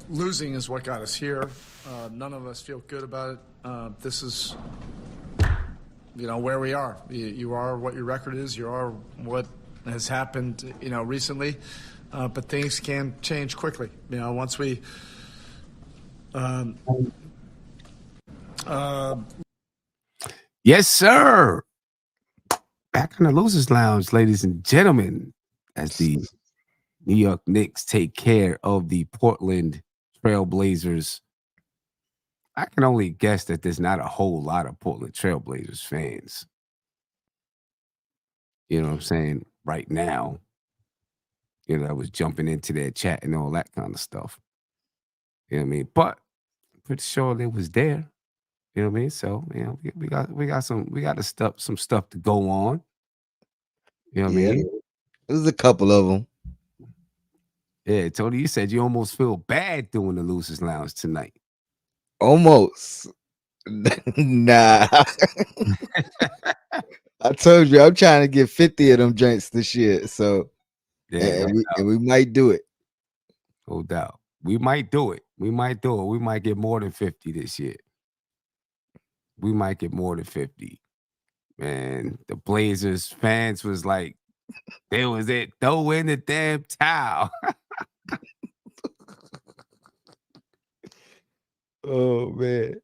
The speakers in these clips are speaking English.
Losing is what got us here. None of us feel good about it. This is, where we are. You are what your record is. You are what has happened, recently. But things can change quickly. Once we. Yes, sir. Back on the Losers Lounge, ladies and gentlemen, as the New York Knicks take care of the Portland Trailblazers. I can only guess that there's not a whole lot of Portland Trailblazers fans. You know what I'm saying? Right now. I was jumping into their chat and all that kind of stuff. You know what I mean? But I'm pretty sure they was there. You know what I mean? So, we got some stuff to go on. You know what I Yeah, mean? there's a couple of them. Yeah, Tony, you said you almost feel bad doing the Losers Lounge tonight. Almost. Nah. I told you I'm trying to get 50 of them joints this year. So Yeah, and we might do it. No doubt. We might do it. We might get more than 50 this year. We might get more than 50. Man, the Blazers fans was like, there was it. Throw in the damn towel. Oh man.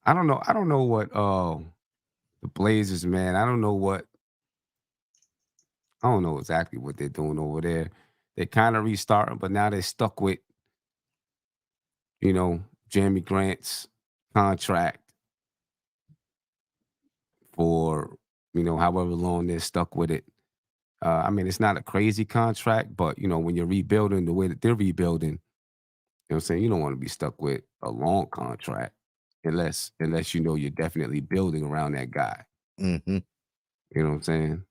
I don't know. I don't know what the Blazers, man. I don't know exactly what they're doing over there. They're kind of restarting, but now they're stuck with, Jeremy Grant's contract for, however long they're stuck with it. I mean, it's not a crazy contract, but, when you're rebuilding the way that they're rebuilding, what I'm saying? You don't want to be stuck with a long contract unless you're definitely building around that guy. Mm-hmm. You know what I'm saying?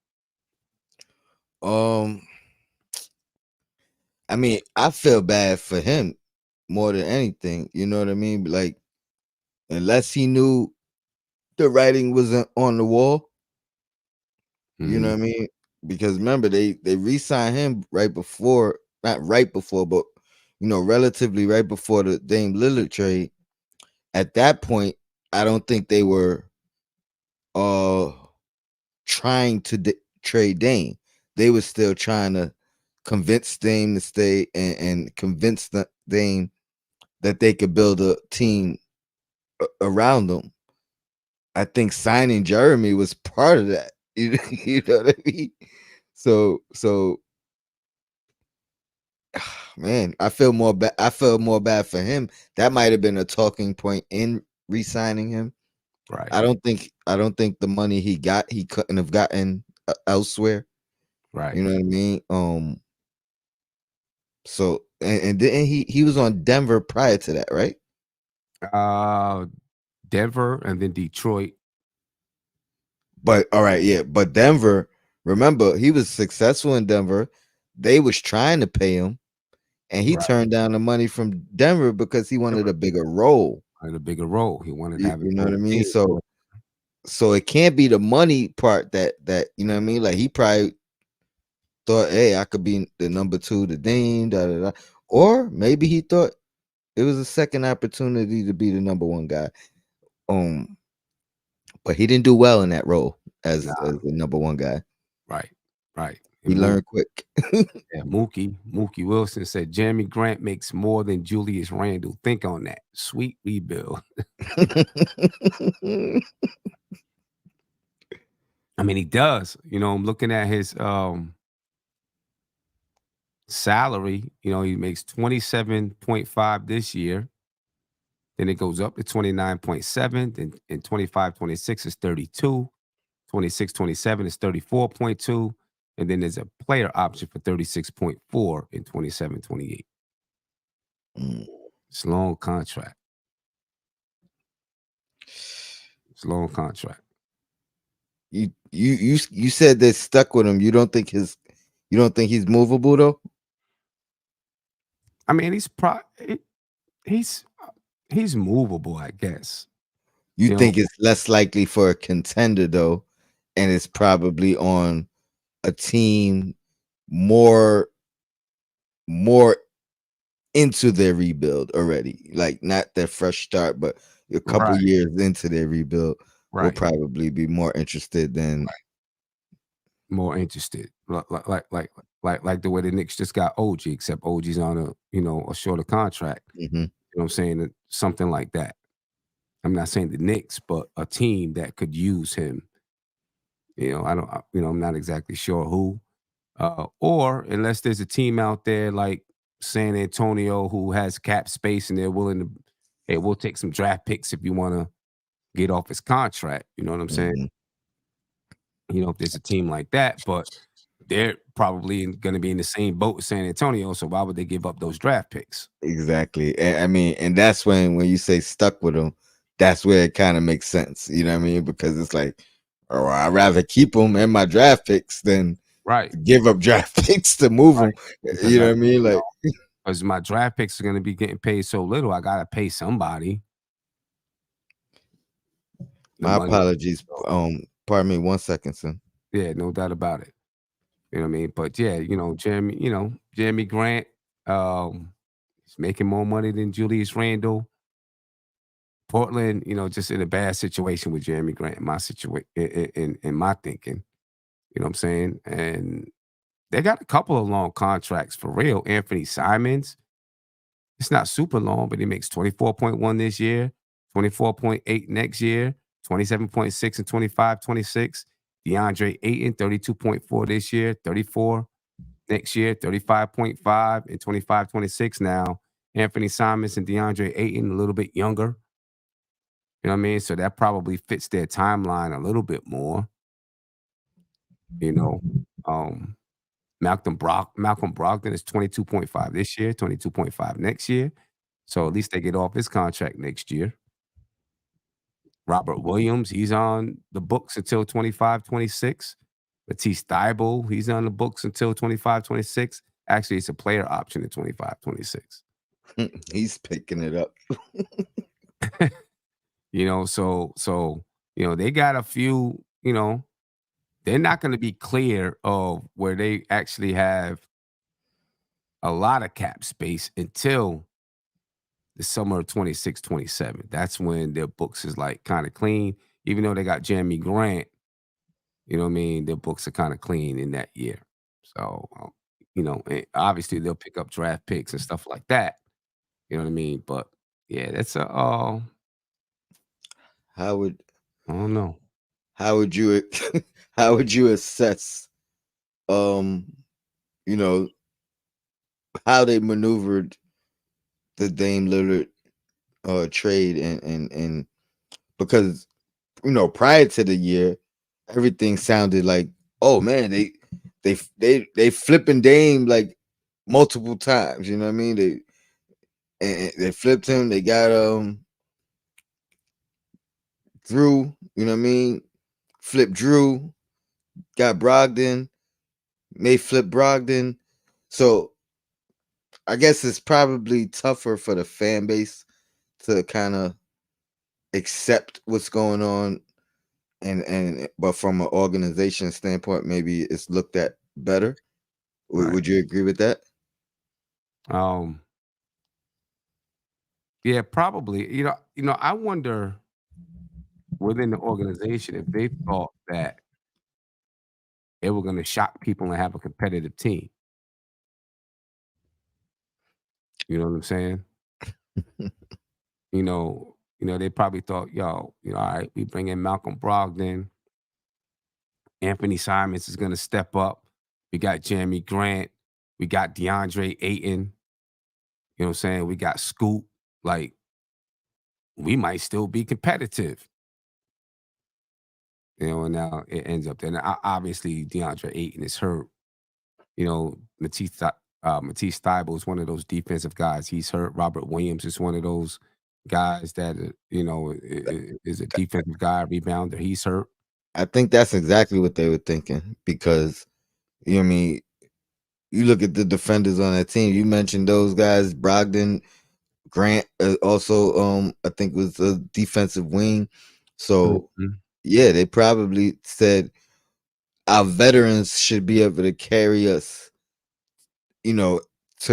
I mean, I feel bad for him more than anything. You know what I mean? Like, unless he knew the writing wasn't on the wall. You know what I mean? Because remember, they re-signed him not right before, but relatively right before the Dame Lillard trade. At that point, I don't think they were trying to trade Dame. They were still trying to convince Dame to stay and convince Dame that they could build a team around them. I think signing Jeremy was part of that. You know what I mean? So man, I feel more bad for him. That might have been a talking point in re-signing him. Right. I don't think the money he got, he couldn't have gotten elsewhere. Right. You know what I mean? So and didn't he was on Denver prior to that, right? Denver and then Detroit. But all right, yeah. But Denver, remember, he was successful in Denver. They was trying to pay him, and he turned down the money from Denver because he wanted a bigger role. He wanted to have You know what I mean? So it can't be the money part that you know what I mean. Like he probably thought, hey, I could be the number 2 to Dame, or maybe he thought it was a second opportunity to be the number 1 guy. But he didn't do well in that role as the number 1 guy. Right. He learned quick. Yeah, Mookie Wilson said Jeremy Grant makes more than Julius Randle. Think on that. Sweet rebuild. I mean, he does. I'm looking at his salary. He makes 27.5 this year. Then it goes up to 29.7. Then in 25-26 is 32. 26-27 is 34.2. And then there's a player option for 36.4 in 27-28. It's a long contract. You said they stuck with him. You don't think he's movable though? I mean, he's movable, I guess. You think it's less likely for a contender though, and it's probably on a team more into their rebuild already. Like not their fresh start, but a couple Right. years into their rebuild will Right. probably be more interested than More interested. Like the way the Knicks just got OG, except OG's on a shorter contract. Mhm. You know what I'm saying? Something like that. I'm not saying the Knicks, but a team that could use him. I don't. I'm not exactly sure who. Or unless there's a team out there like San Antonio who has cap space and they're willing to, hey, we'll take some draft picks if you want to get off his contract. You know what I'm saying? Mhm. If there's a team like that, but they're probably going to be in the same boat with San Antonio. So why would they give up those draft picks? Exactly. And I mean, and that's when you say stuck with them, that's where it kind of makes sense. You know what I mean? Because it's like, oh, I'd rather keep them and my draft picks than Right. give up draft picks to move them. Because You know what I mean? Like, because my draft picks are going to be getting paid so little, I got to pay somebody the my money. apologies. So, Pardon me, 1 second, son. yeah, no doubt about it. You know what I mean? But yeah, Jeremy Grant, he's making more money than Julius Randle. Portland, just in a bad situation with Jeremy Grant, in my situation, in my thinking. You know what I'm saying? And they got a couple of long contracts for real. Anthony Simons, it's not super long, but he makes 24.1 this year, 24.8 next year, 27.6 and 25-26. DeAndre Ayton, 32.4 this year, 34 next year, 35.5 and 25-26 now. Anthony Simons and DeAndre Ayton a little bit younger. You know what I mean? So that probably fits their timeline a little bit more. You know, um, Malcolm Brogdon is 22.5 this year, 22.5 next year. So at least they get off his contract next year. Robert Williams, he's on the books until 25-26. Matisse Thybulle, he's on the books until 25-26. Actually, it's a player option at 25-26. He's picking it up. So they got a few, they're not going to be clear of where they actually have a lot of cap space until the summer of 26-27. That's when their books is like kind of clean. Even though they got Jeremy Grant, you know what I mean? Their books are kind of clean in that year. So, and obviously they'll pick up draft picks and stuff like that. You know what I mean? But yeah, that's How would I don't know. how would you how would you assess um you know how they maneuvered the Dame Lillard trade and because prior to the year everything sounded like, oh man, they flipping Dame like multiple times, you know what I mean? They flipped him, they got Drew, you know what I mean? Flip Drew, got Brogdon, may flip Brogdon. So I guess it's probably tougher for the fan base to kind of accept what's going on, and but from an organization standpoint, maybe it's looked at better. Right. Would you agree with that? Um, yeah, probably. I wonder within the organization if they thought that they were going to shock people and have a competitive team. You know what I'm saying? They probably thought, yo, all right, we bring in Malcolm Brogdon. Anthony Simons is going to step up. We got Jeremy Grant. We got DeAndre Ayton. You know what I'm saying? We got Scoop. Like, we might still be competitive. And now it ends up there. Now, obviously, DeAndre Ayton is hurt. Matisse Thybulle is one of those defensive guys. He's hurt. Robert Williams is one of those guys that, is a defensive guy, rebounder. He's hurt. I think that's exactly what they were thinking because you know what I mean. You look at the defenders on that team. You mentioned those guys, Brogdon, Grant, also I think was a defensive wing. So Mhm. yeah, they probably said our veterans should be able to carry us, to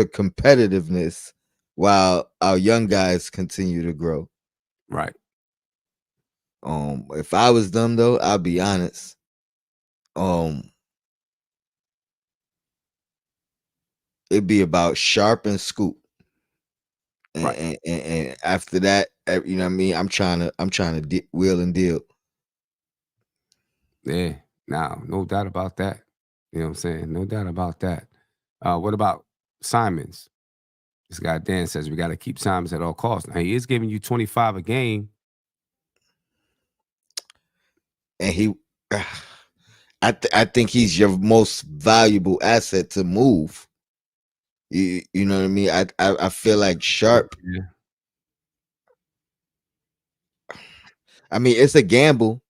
competitiveness while our young guys continue to grow. Right. If I was them though, I'll be honest. It'd be about Sharp and Scoop. Right. And after that, you know what I mean? I'm trying to wheel and deal. Yeah. Now, no doubt about that. You know what I'm saying? No doubt about that. What about Simons? This guy Dan says we got to keep Simons at all costs. Now he is giving you 25 a game. And he I think he's your most valuable asset to move. You know what I mean? I feel like Sharp. Yeah. I mean, it's a gamble,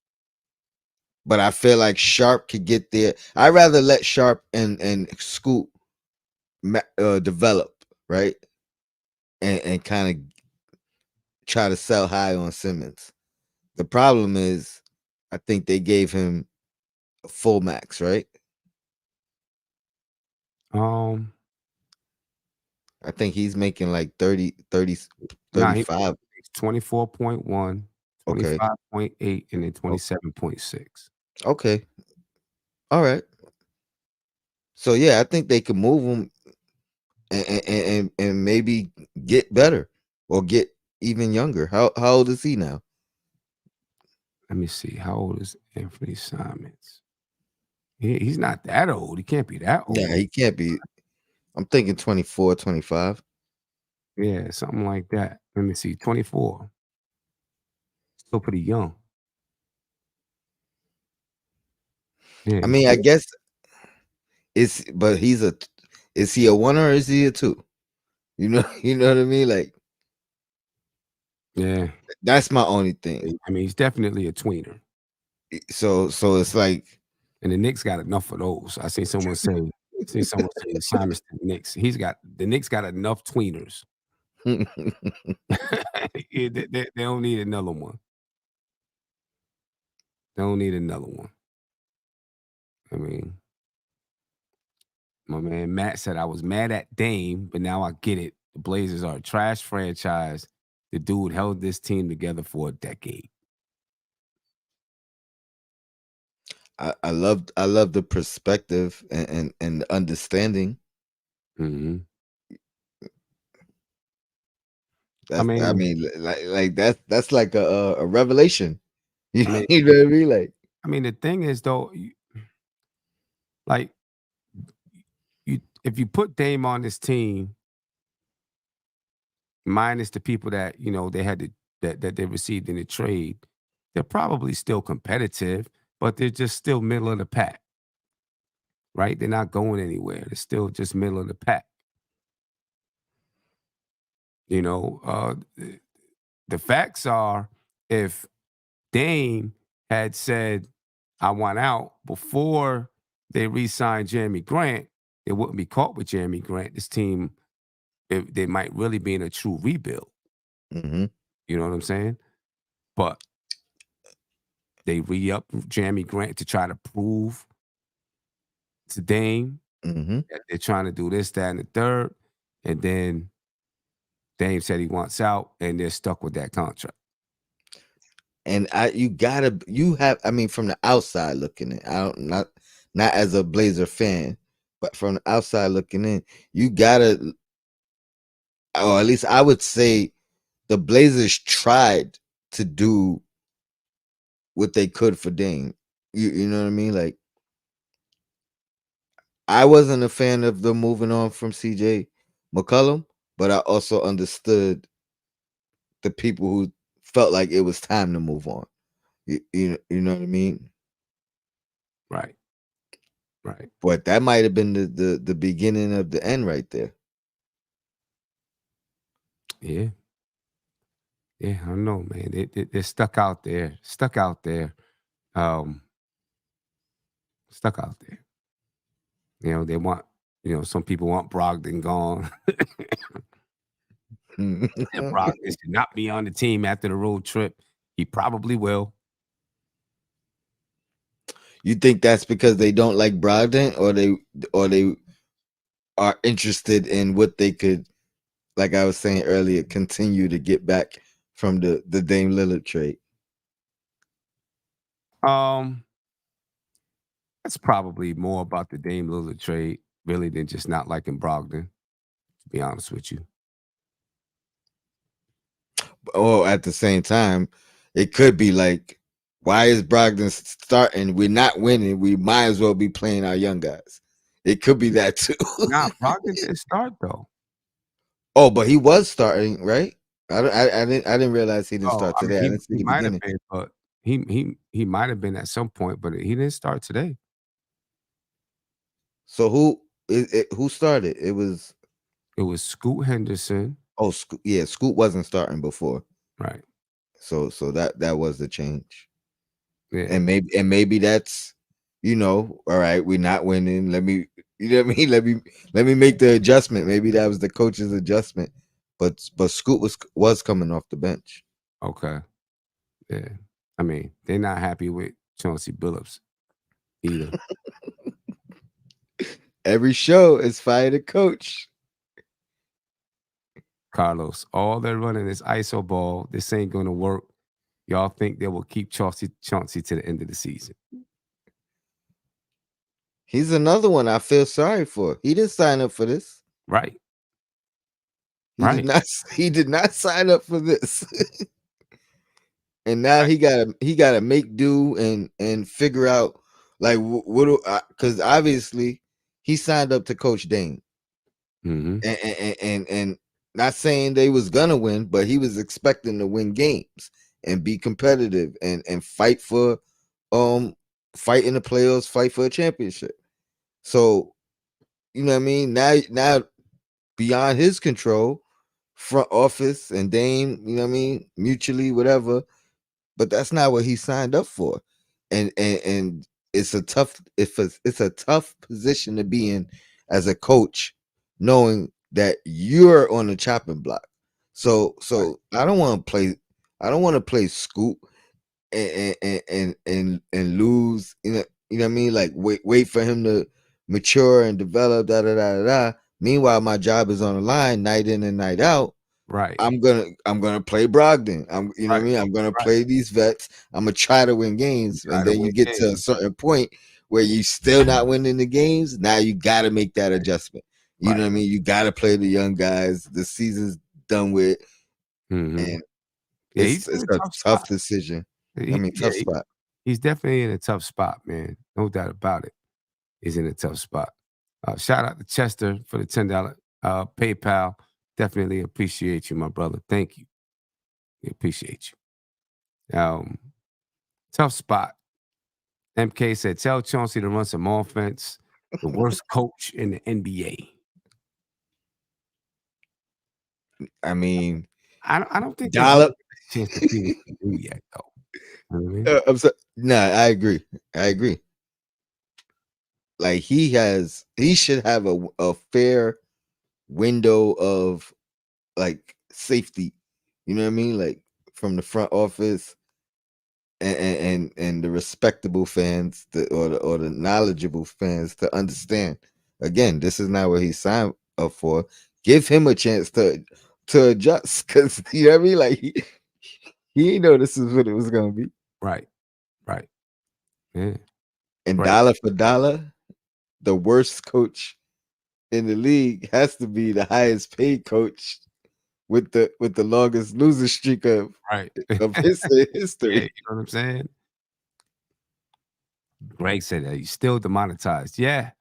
but I feel like Sharp could get there. I'd rather let Sharp and Scoop develop, right? And kind of try to sell high on Simmons. The problem is, I think they gave him a full max, right? I think he's making like 30, 30, Nah, he 35. 24.1, Okay. 25.8, and then Oh, 27.6. okay. All right. So yeah, I think they could move him and maybe get better or get even younger. How old is he now? Let me see. How old is Anthony Simons? He's not that old. He can't be that Yeah, old. he can't be. I'm thinking 24, 25. Yeah, something like that. Let me see. 24. Still pretty young. Yeah, I he's mean, I still, guess but is he a one or is he a two? You know, you know what I mean? Like yeah. that's my only thing. I mean, he's definitely a tweener. So it's like And the Knicks got enough of those. I seen someone say Simons to the Knicks. The Knicks got enough tweeners. Yeah, they don't need another one. They don't need another one. I mean, my man Matt said I was mad at Dame, but now I get it. The Blazers are a trash franchise. The dude held this team together for a decade. I love the perspective and the understanding. Hmm. I I mean, mean, like that's like a revelation. You I mean, know what I mean? Like, the thing is though, like if you put Dame on this team, minus the people that they had to that they received in the trade, they're probably still competitive, but they're just still middle of the pack, right? They're not going anywhere. They're still just middle of the pack. You know, the facts are, if Dame had said, "I want out" before they re-signed Jeremy Grant, they wouldn't be caught with Jeremy Grant. This team, they might really be in a true rebuild. mm-hmm, You know what I'm saying? But they re-up Jeremy Grant to try to prove to Dame mm-hmm. that they're trying to do this, that, and the third. And then Dame said he wants out, and they're stuck with that contract. And you have, I mean, from the outside looking in, I don't not as a Blazer fan, but from the outside looking in, you gotta, or at least I would say, the Blazers tried to do what they could for Dame. You know what I mean? Like, I wasn't a fan of the moving on from CJ McCollum, but I also understood the people who felt like it was time to move on. You know what I mean? Right. Right. But that might have been the beginning of the end right there. Yeah. Yeah. I don't know, man. They're stuck out there. Stuck out there. Um, Stuck out there. They want, some people want Brogdon gone. And Brogdon should not be on the team after the road trip. He probably will. You think that's because they don't like Brogdon, or they are interested in what they could like I was saying earlier, continue to get back from the Dame Lillard trade? That's probably more about the Dame Lillard trade, really, than just not liking Brogdon, to be honest with you. Or at the same time, it could be like, why is Brogdon starting? We're not winning. We might as well be playing our young guys. It could be that too. Nah, Brogdon didn't start though. Oh, but he was starting, right? I didn't realize he didn't Oh, start I mean, today. I didn't see he the might have beginning. been, but he might have been at some point, but he didn't start today. So who started? It was Scoot Henderson, yeah, Scoot wasn't starting before. right? So that was the change. Yeah, And maybe that's, all right, we're not winning. Let me, you know what I mean? Let me make the adjustment. Maybe that was the coach's adjustment. But Scoot was coming off the bench. okay, yeah. I mean, they're not happy with Chauncey Billups either. Every show is fire the coach. Carlos, all they're running is ISO ball. This ain't gonna work. Y'all think they will keep Chauncey to the end of the season? He's another one I feel sorry for. He didn't sign up for this. Right. He did not. He did not sign up for this. And now he gotta make do and figure out like what, because obviously he signed up to coach Dame. Mm-hmm. And not saying they was gonna win, but he was expecting to win games and be competitive and fight for fight in the playoffs, fight for a championship. So, you know what I mean? Now beyond his control, front office and Dame, you know what I mean, mutually, whatever. But that's not what he signed up for. And it's a tough it's a tough position to be in as a coach, knowing that you're on the chopping block. So I don't want to play Scoop and lose, you know what I mean? Like wait for him to mature and develop, da da da da. Meanwhile, my job is on the line night in and night out. Right. I'm gonna play Brogdon. You know what I mean? I'm gonna play these vets. I'm gonna try to win games. And then you get to a certain point where you still not winning the games. Now you gotta make that adjustment. You know what I mean? You gotta play the young guys. The season's done with. Mm-hmm. And yeah, it's a tough decision. Tough spot. He's definitely in a tough spot, man. No doubt about it. He's in a tough spot. Shout out to Chester for the $10 PayPal. Definitely appreciate you, my brother. Thank you. We appreciate you. Tough spot. MK said, tell Chauncey to run some offense. The worst coach in the NBA. I mean, I don't think Dollar there's a chance to see what he do yet, though. You know what I mean? I'm sorry. Nah, I agree. Like he should have a fair window of like safety. You know what I mean? Like from the front office and the respectable fans or the knowledgeable fans to understand. Again, this is not what he signed up for. Give him a chance to adjust, because you know what I mean? Like he didn't know this is what it was gonna be. Right. Yeah. And dollar for dollar, the worst coach in the league has to be the highest paid coach with the longest losing streak of history. Yeah, you know what I'm saying? Greg said that he's still demonetized. Yeah,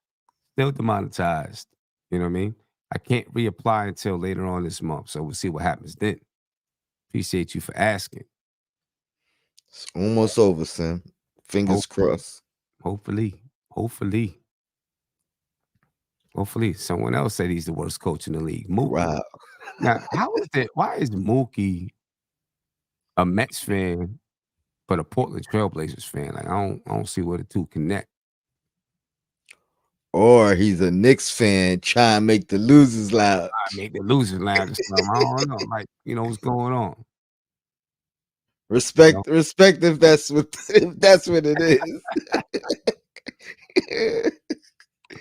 still demonetized. You know what I mean? I can't reapply until later on this month, so we'll see what happens then. Appreciate you for asking. It's almost over, Sam. Fingers crossed. Hopefully. Someone else said he's the worst coach in the league. Mookie. Wow. Now, why is Mookie a Mets fan but a Portland Trailblazers fan? Like I don't see where the two connect. Or he's a Knicks fan trying to make the losers loud. Make the losers loud or something. I don't know. Like, what's going on? Respect if that's what it is.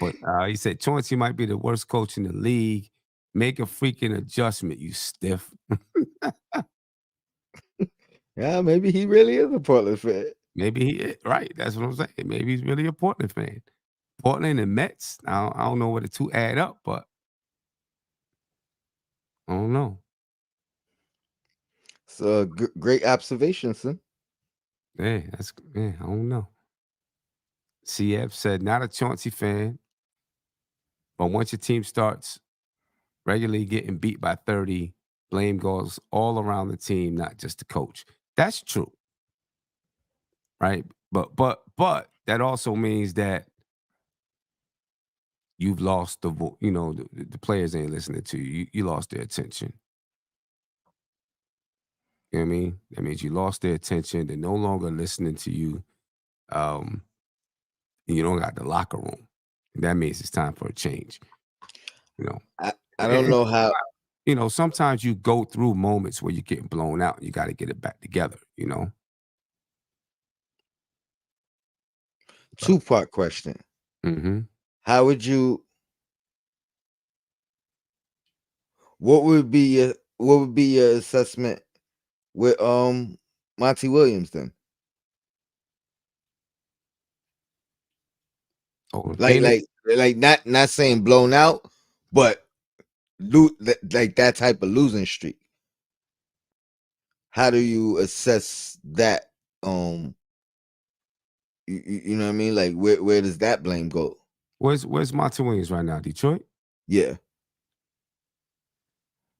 But he said Chauncey might be the worst coach in the league. make a freaking adjustment, you stiff. Yeah, maybe he really is a Portland fan. Maybe he is, right. That's what I'm saying. Maybe he's really a Portland fan. Portland and Mets. I don't know where the two add up, but I don't know. It's a great observation, son. Yeah, I don't know. CF said, not a Chauncey fan, but once your team starts regularly getting beat by 30, blame goes all around the team, not just the coach. That's true. Right? But that also means that you've lost the players ain't listening to you. You lost their attention. You know what I mean? That means you lost their attention. They're no longer listening to you. And you don't got the locker room. That means it's time for a change. You know. I don't know how. You know, sometimes you go through moments where you're getting blown out and you got to get it back together, you know? Two-part question. Mm-hmm. How would you? What would be your assessment with Monty Williams then? Oh, Like not saying blown out, but like that type of losing streak. How do you assess that? You know what I mean? Like where does that blame go? Where's Monty Williams right now? Detroit? Yeah.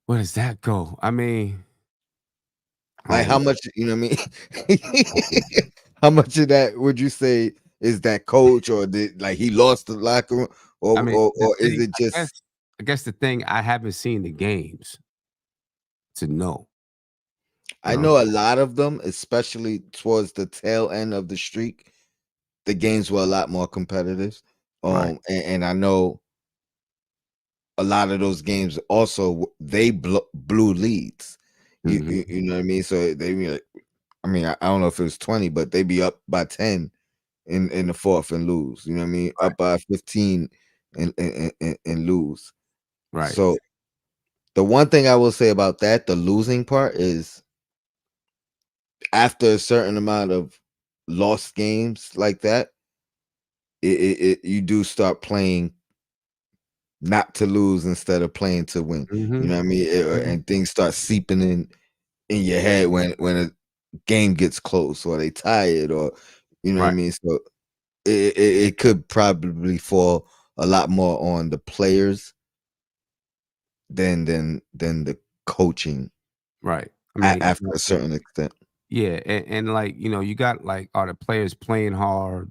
Where does that go? I mean, Like how much, you know what I mean? How much of that would you say is that coach, or did like he lost the locker room, or I mean, or is it just? I guess the thing, I haven't seen the games to know. I know a lot of them, especially towards the tail end of the streak, the games were a lot more competitive. Right. And I know a lot of those games also they blew leads. You know what I mean? So they be like, I mean, I don't know if it was 20, but they be up by 10 in the fourth and lose. You know what I mean? Right. Up by 15 and lose. Right. So the one thing I will say about that, the losing part, is after a certain amount of lost games like that, you do start playing not to lose instead of playing to win. You know what I mean? And things start seeping in your head when a game gets close, or they tired, or you know what I mean. So it could probably fall a lot more on the players than the coaching. Right. I mean, After a certain extent. Yeah, and like, you know, you got like, are the players playing hard?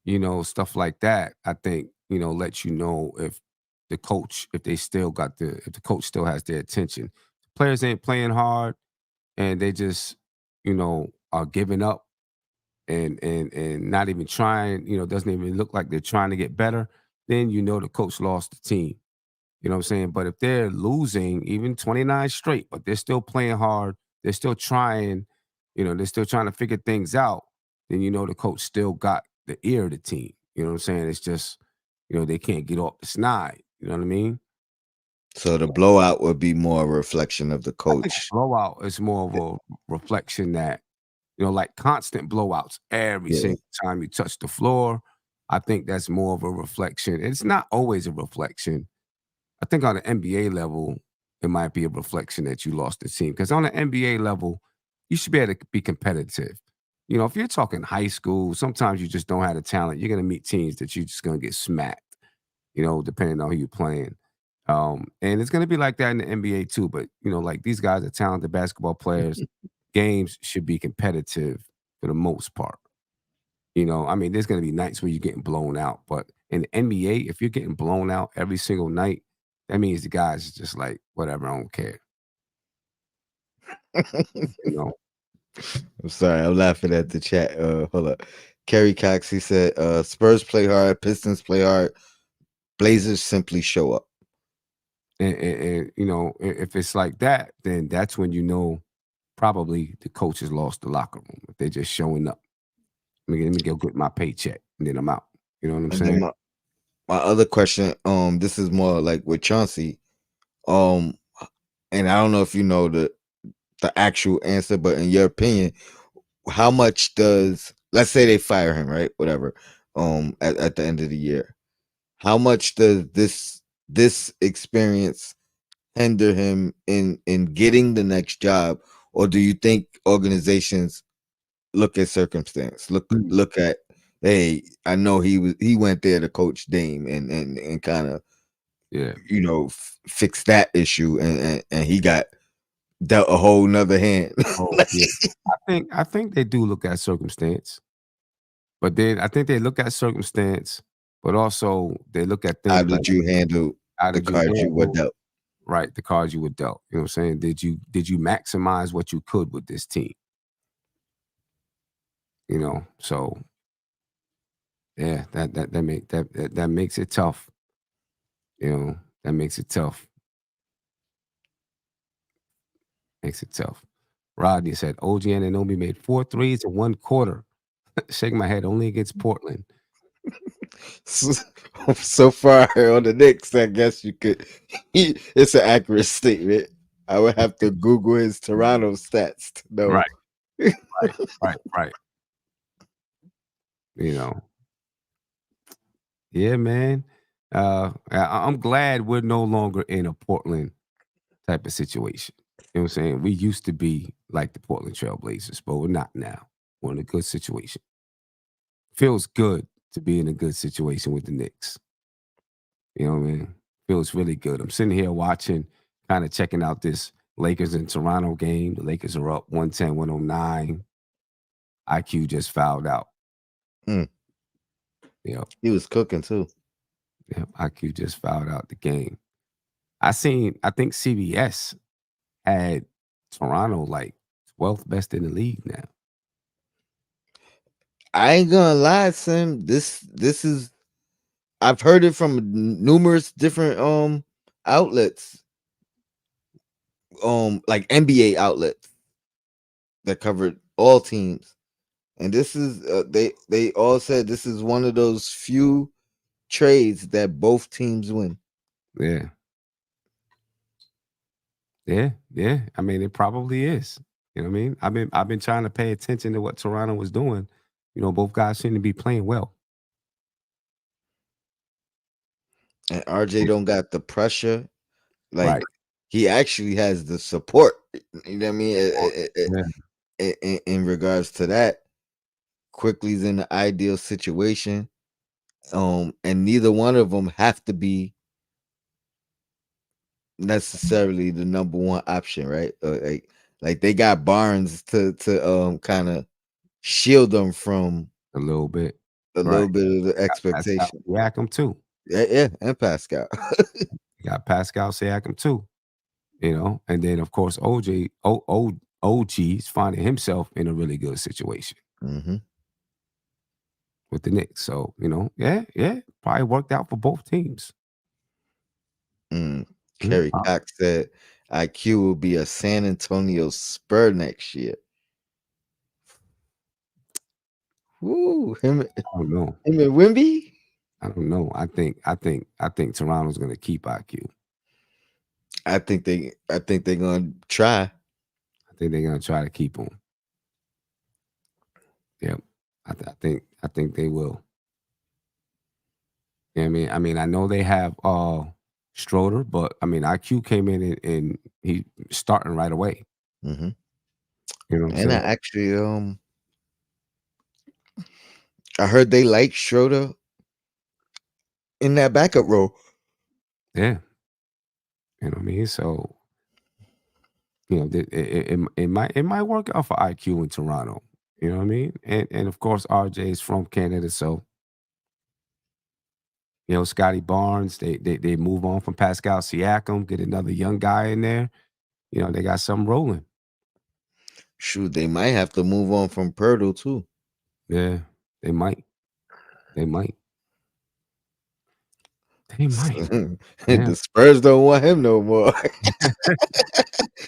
You know, stuff like that. I think, you know, lets you know if the coach, if the coach still has their attention. Players ain't playing hard and they just, you know, are giving up and not even trying, you know, doesn't even look like they're trying to get better, then you know the coach lost the team. You know what I'm saying? But if they're losing even 29 straight, but they're still playing hard, they're still trying, you know, they're still trying to figure things out, then you know the coach still got the ear of the team. You know what I'm saying? It's just, you know, they can't get off the snide. You know what I mean? So the blowout would be more a reflection of the I think coach. blowout is more of a reflection that, you know, like constant blowouts every Yeah. single time you touch the floor. I think that's more of a reflection. It's not always a reflection. I think on the NBA level, it might be a reflection that you lost the team. Because on the NBA level, you should be able to be competitive. You know, if you're talking high school, sometimes you just don't have the talent. You're going to meet teams that you're just going to get smacked, you know, depending on who you're playing. And it's going to be like that in the NBA too. But, you know, like these guys are talented basketball players. Games should be competitive for the most part. You know, I mean, there's going to be nights where you're getting blown out. But in the NBA, if you're getting blown out every single night, that means the guys is just like, whatever, I don't care. You know? I'm sorry, I'm laughing at the chat. Hold up. Kerry Cox, he said, Spurs play hard, Pistons play hard, Blazers simply show up. And you know, if it's like that, then that's when you know probably the coach has lost the locker room. If they're just showing up. Let me go get my paycheck and then I'm out. You know what I'm And saying? then my other question, this is more like with Chauncey. Um, and I don't know if you know the actual answer, but in your opinion, how much does, let's say they fire him, right? Whatever. At the end of the year, how much does this experience hinder him in getting the next job, or do you think organizations look at circumstance, Mm. look at, hey, I know he went there to coach Dame and kind of, Yeah. fix that issue, and he got dealt a whole nother hand. Oh, yeah. I think they do look at circumstance, but then I think they look at circumstance, but also they look at How things like did you handle how the did you cards you were handle dealt? right the cards you were dealt. You know what I'm saying? Did you maximize what you could with this team? So yeah, that makes it tough. That makes it tough. Makes it tough. Rodney said OG Anunoby made 4 threes in 1 quarter. Shake my head only against Portland. So, so far on the Knicks, I guess you could. It's an accurate statement. I would have to Google his Toronto stats to know. Right, right. You know, yeah, man. I'm glad we're no longer in a Portland type of situation. You know what I'm saying? We used to be like the Portland Trailblazers, but we're not now. We're in a good situation. Feels good to be in a good situation with the Knicks. You know what I mean? Feels really good. I'm sitting here watching, kind of checking out this Lakers and Toronto game. The Lakers are up 110, 109. IQ just fouled out. Mm, Yep, he was cooking too. yep. IQ just fouled out the game. I think CBS had Toronto like 12th best in the league now. I ain't gonna lie, Sim. This is, I've heard it from numerous different outlets, like NBA outlets that covered all teams, and this is, they all said this is one of those few trades that both teams win. Yeah. Yeah. I mean, it probably is. You know what I mean? I've been trying to pay attention to what Toronto was doing. Both guys seem to be playing well. And RJ don't got the pressure. Right. Like, he actually has the support. You know what I mean? Yeah. In regards to that, Quickly's in the ideal situation. And neither one of them have to be necessarily the number one option, right? Like they got Barnes to kind of shield them from A little bit. a Right. little bit of the Got Pascal expectation. Siakam too. Yeah, and Pascal. You got Pascal Siakam too. And then of course OG is finding himself in a really good situation hmm with the Knicks. So, yeah, probably worked out for both teams. Mm. Yeah. Kerry Cox said IQ will be a San Antonio Spur next year. Woo, I don't know. him and Wimby. I don't know. I think Toronto's gonna keep IQ. I think they're gonna try. I think they're gonna try to keep him. Yep. I think they will. Yeah, I mean, I know they have Schroeder, but I mean IQ came in and he starting right away. hmm You know what I'm And I saying? actually I heard they like Schroeder in that backup role. Yeah. You know what I mean? So, it might work out for IQ in Toronto. You know what I mean? And of course RJ is from Canada, so Scotty Barnes, they move on from Pascal Siakam, get another young guy in there. They got something rolling. Shoot, they might have to move on from Purdle too. Yeah, they might. They might. They might. Yeah, The Spurs don't want him no more. They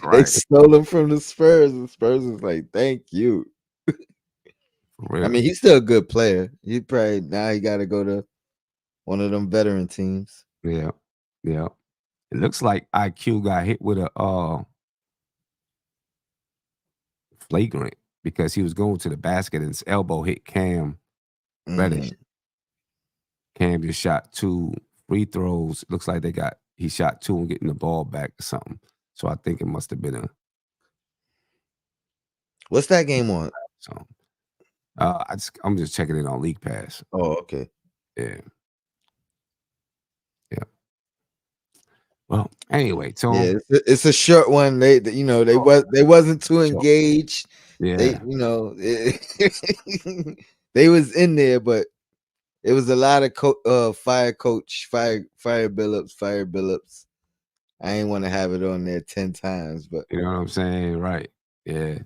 right. stole him from the Spurs. The Spurs is like, thank you. For I real. mean, he's still a good player. He probably now he got to go to one of them veteran teams. Yeah. Yeah. It looks like IQ got hit with a flagrant because he was going to the basket and his elbow hit Cam Reddish. Cam just shot 2 free throws. Looks like he shot 2 and getting the ball back or something. So I think it must have been What's that game on? so. I'm just checking it on League Pass. Oh, okay. Yeah. Yeah. Well, anyway, Tom. Yeah, it's a short one. They wasn't too engaged. Yeah. They they was in there, but it was a lot of fire Billups. I ain't want to have it on there 10 times, but you know what I'm saying, right? Yeah,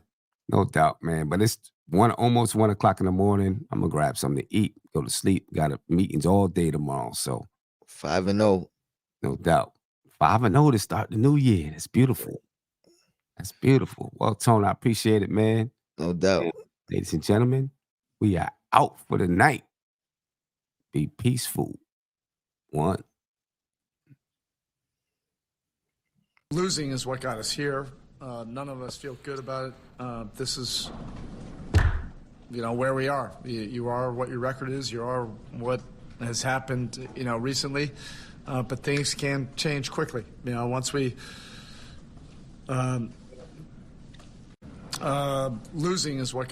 no doubt, man. But it's almost 1 o'clock in the morning. I'm gonna grab something to eat, go to sleep. Got meetings all day tomorrow, so 5-0. No doubt, 5-0 to start the new year. That's beautiful. That's beautiful. Well, Tony, I appreciate it, man. No doubt. And ladies and gentlemen, we are out for the night. Be peaceful. 1. Losing is what got us here. None of us feel good about it. This is, where we are. You are what your record is. You are what has happened, recently. But things can change quickly. Once we losing is what